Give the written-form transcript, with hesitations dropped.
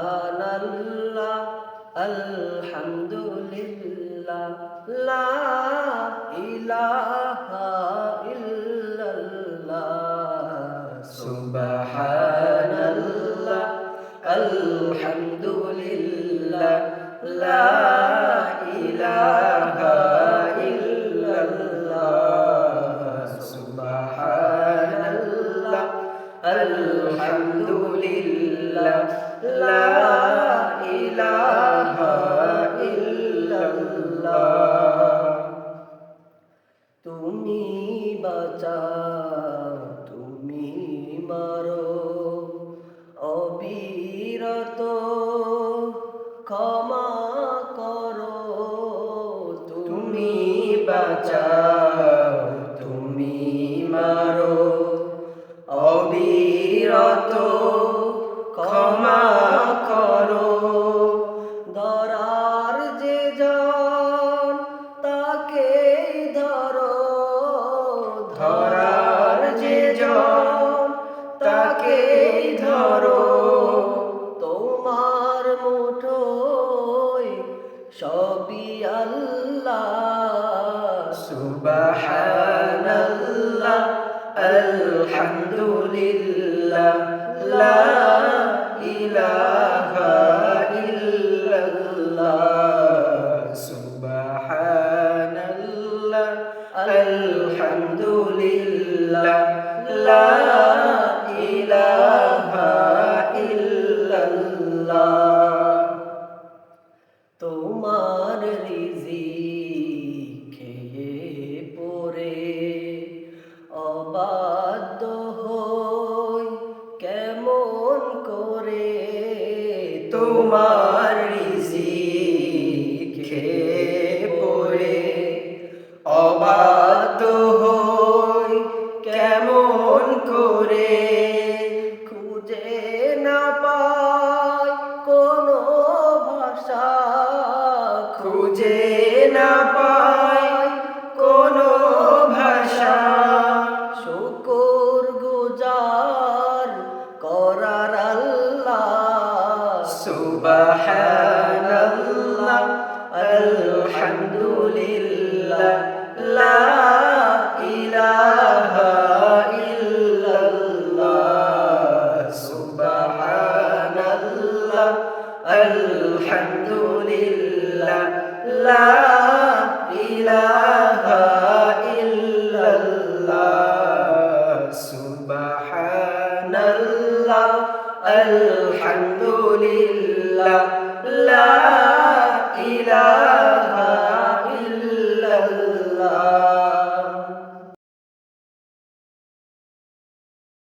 সুবহানাল্লাহ আলহামদুলিল্লাহ লা ইলাহা ইল্লাল্লাহ সুবহানাল্লাহ আলহামদুলিল্লাহ লা ইলাহা ইল্লাল্লাহ সুবহানাল্লাহ আলহামদুলিল্লাহ লা ইলাহা ইল্লাল্লাহ তুমি বাঁচাও তুমি মারো অবিরত ক্ষমা করো তুমি বাঁচাও তুমি মারো অবিরত ক্ষমা করো ধরার যে জন তাকে ধরো ধরার যে জন তাকে ধরো তোমার মুঠোয় সবই আল্লাহ সুবহানাল্লাহ আলহামদুলিল্লাহ লা ইলাহা ইল্লাল্লাহ সুবহানাল্লাহ আলহামদুলিল্লাহ লা ইলাহা ইল্লাল্লাহ তোমার রিজিক খেয়ে পড়ে অবাধ্য হই কেমন করে তোমার রিজিক খেয়ে পড়ে অবাধ্য হই কেমন করে খুঁজে না পাই কোনো ভাষা খুঁজে না পাই কোনো ভাষা শুকর গুজার করার আল্লাহ সুবহানাল্লাহ আলহামদুলিল্লাহ লা ইলাহা ইল্লাল্লাহ সুবহানাল্লাহ আলহামদুলিল্লাহ লা ইলাহা ইল্লাল্লাহ সুবহানাল্লাহ আলহামদুলিল্লাহ